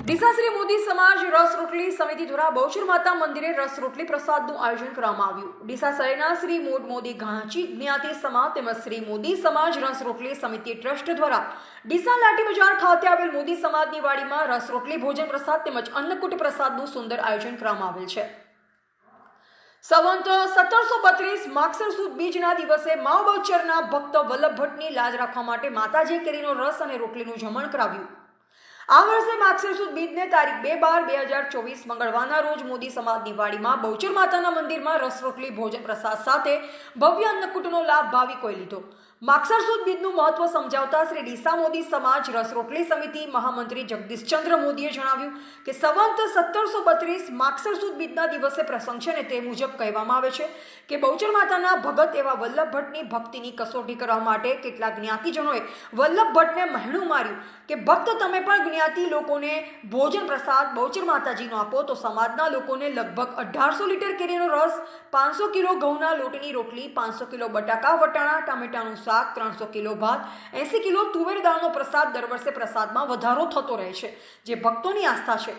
ડીસા શ્રી મોદી સમાજ રસ રોટલી સમિતિ દ્વારા બહુચર માતા મંદિરે રસ રોટલી પ્રસાદનું આયોજન કરવામાં આવ્યું। ડીસા શહેરના શ્રી મોદી ઘાંચી જ્ઞાતિ સમાજ તેમજ શ્રી મોદી સમાજ રસ રોટલી સમિતિ ટ્રસ્ટ દ્વારા ડીસા લાઠી બજાર ખાતે આવેલ મોદી સમાજની વાડીમાં રસ રોટલી ભોજન પ્રસાદ તેમજ અન્નકૂટ પ્રસાદનું સુંદર આયોજન કરવામાં આવેલ છે। સંવંત 1732 માગસર સુદ બીજના દિવસે માવ બહુચરના ભક્ત વલ્લભ ભટ્ટની લાજ રાખવા માટે માતાજીએ કેરીનો રસ અને રોટલીનું જમણ કરાવ્યું। આ વર્ષે માગસર સુદ બીજને તારીખ 2/12/2024 મંગળવારના રોજ મોદી સમાજની વાડીમાં બહુચર માતાના મંદિરમાં રસ રોટલી ભોજન પ્રસાદ સાથે ભવ્ય અન્નકૂટનો લાભ ભાવિકોએ લીધો। માગસર સુદ બીજનું મહત્વ સમજાવતા શ્રી ડીસા મોદી સમાજ રસ રોટલી સમિતિ મહામંત્રી જગદીશચંદ્ર મોદીએ જણાવ્યું કે સંવંત 1732 માગસર સુદ બીજના દિવસે પ્રસંગ છે ને તે મુજબ કહેવામાં આવે છે કે બહુચર માતાના ભગત એવા વલ્લભ ભટ્ટની ભક્તિની કસોટી કરવા માટે કેટલાક જ્ઞાતિજનોએ વલ્લભ ભટ્ટને મહેણું માર્યું કે ભક્ત તમે પણ જ્ઞાતિ લોકોને ભોજન પ્રસાદ બહુચર માતાજીનો આપો તો સમાજના લોકોને લગભગ 1800 લીટર કેરીનો રસ, 500 કિલો ઘઉંના લોટની રોટલી, 500 કિલો બટાકા વટાણા ટામેટાનું શાક, 300 કિલો ભાત, 80 કિલો તુવેર દાળનો પ્રસાદ દર વર્ષે પ્રસાદમાં વધારો થતો રહે છે, જે ભક્તોની આસ્થા છે।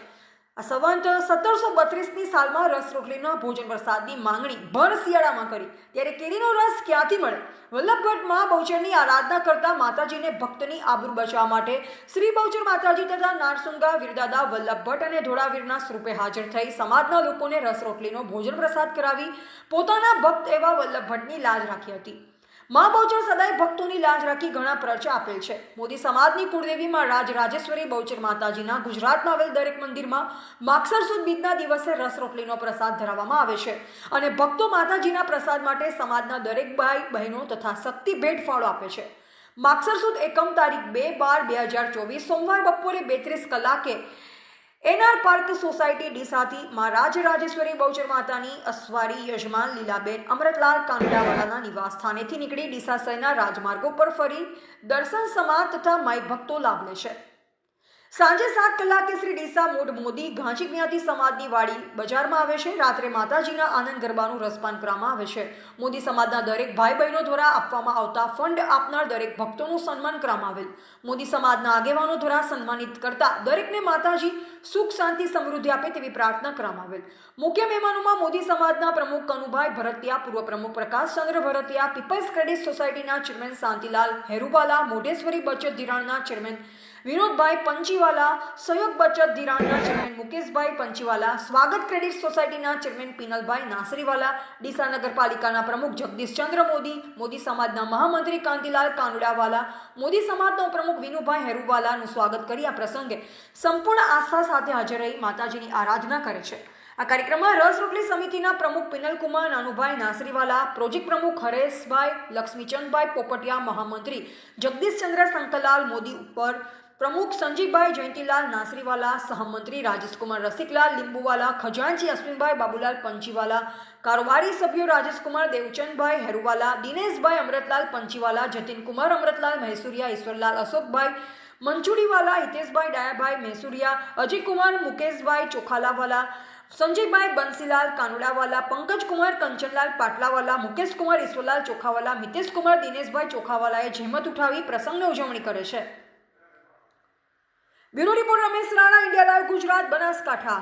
આ સંવંત 1732ની સાલમાં રસ રોટલીના ભોજન પ્રસાદની માંગણી ભર શિયાળામાં કરી ત્યારે કેરીનો રસ ક્યાંથી મળે? વલ્લભ ભટ્ટ મા બહુચરની આરાધના કરતા માતાજીને ભક્તની આબરૂ બચાવવા માટે શ્રી બહુચર માતાજી તથા નારસુંગા વીરદાદા વલ્લભ ભટ્ટ અને ધોળાવીરના સ્વરૂપે હાજર થઈ સમાજના લોકોને રસ રોટલીનો ભોજન પ્રસાદ કરાવી પોતાના ભક્ત એવા વલ્લભ ભટ્ટની લાજ રાખી હતી। મા બહુચર સદાય ભક્તોની લાજ રાખી ઘણા પ્રવચન આપેલ છે। મોદી સમાજની કુળદેવીમાં રાજરાજેશ્વરી બહુચર માતાજીના ગુજરાતમાં આવેલ દરેક મંદિરમાં માગસર સુદ બીજના દિવસે રસ રોટલીનો પ્રસાદ ધરાવવામાં આવે છે અને ભક્તો માતાજીના પ્રસાદ માટે સમાજના દરેક ભાઈ બહેનો તથા શક્તિ ભેટ ફાળો આપે છે। માગસર સુદ એકમ તારીખ 2/12/2024 સોમવાર બપોરે 32 કલાકે એનઆર પાર્ક સોસાયટી ડીસાથી મા રાજરાજેશ્વરી બહુચર માતાની અસવારી યજમાન લીલાબેન અમૃતલાલ કાંડાવાલાના નિવાસ સ્થાનેથી નીકળી ડીસા શહેરના રાજમાર્ગો પર ફરી દર્શન સમાજ તથા માઈ ભક્તો લાભ લેશે। સાંજે 7 કલાકે શ્રી ડીસા મોદી ઘાંચી જ્ઞાતિ સમાજની વાડી બજારમાં આવે છે। રાત્રે માતાજીના આનંદ ગરબાનું રસપાન કરવામાં આવે છે। મોદી સમાજના દરેક ભાઈ બહેનો દ્વારા આપવામાં આવતા ફંડ આપનાર દરેક ભક્તોનું સન્માન કરવામાં આવેલ। મોદી સમાજના આગેવાનો દ્વારા સન્માનિત કરતા દરેકને માતાજી સુખ શાંતિ સમૃદ્ધિ આપે તેવી પ્રાર્થના કરવામાં આવેલ। મુખ્ય મહેમાનોમાં મોદી સમાજના પ્રમુખ કનુભાઈ ભરતિયા, પૂર્વ પ્રમુખ પ્રકાશચંદ્ર ભરતિયા, પીપલ્સ ક્રેડિટ સોસાયટીના ચેરમેન શાંતિલાલ હેરુવાલા, મોઢેશ્વરી બચત ધિરાણના ચેરમેન વિનોદભાઈ પંચીવાલા, સહયોગ બચત ધિરાણના ચેરમેન મુકેશભાઈ પંચીવાલા, સ્વાગત ક્રેડિટ સોસાયટીના ચેરમેન પિનલભાઈ નાસરીવાલા, ડીસા નગરપાલિકાના પ્રમુખ જગદીશચંદ્ર મોદી, મોદી સમાજના મહામંત્રી કાંતિલાલ કાનુડાવાલા, મોદી સમાજના ઉપપ્રમુખ વિનુભાઈ હેરુવાલાનું સ્વાગત કરી આ પ્રસંગે સંપૂર્ણ આસ્થા સાથે હાજર રહી માતાજીની આરાધના કરે છે। આ કાર્યક્રમમાં રસ રોટલી સમિતિના પ્રમુખ પિનલકુમાર નાનુભાઈ નાસરીવાલા, પ્રોજેક્ટ પ્રમુખ હરેશભાઈ લક્ષ્મીચંદભાઈ પોપટિયા, મહામંત્રી જગદીશચંદ્ર શંકરલાલ મોદી ઉપર પ્રમુખ સંજીવભાઈ જયંતિલાલ નાસરીવાલા, સહમંત્રી રાજેશકુમાર રસિકલાલ લીંબુવાલા, ખજાનચી અશ્વિનભાઈ બાબુલાલ પંચીવાલા, કારોબારી સભ્યો રાજેશકુમાર દેવચંદભાઈ હેરુવાલા, દિનેશભાઈ અમૃતલાલ પંચીવાલા, જતીનકુમાર અમૃતલાલ મહેસુરિયા, ઈશ્વરલાલ અશોકભાઈ મંચુડીવાલા, હિતેશભાઈ ડાયાભાઈ મહેસુરિયા, અજયકુમાર મુકેશભાઈ ચોખાલાવાલા, સંજયભાઈ બંસીલાલ કાનુડાવાલા, પંકજકુમાર કંચનલાલ પાટલાવાલા, મુકેશકુમાર ઈશ્વરલાલ ચોખાવાલા, મિતેશકુમાર દિનેશભાઈ ચોખાવાલાએ જહેમત ઉઠાવી પ્રસંગની ઉજવણી કરે છે। Bureau report Ramesh Rana, India live Gujarat, Banaskantha.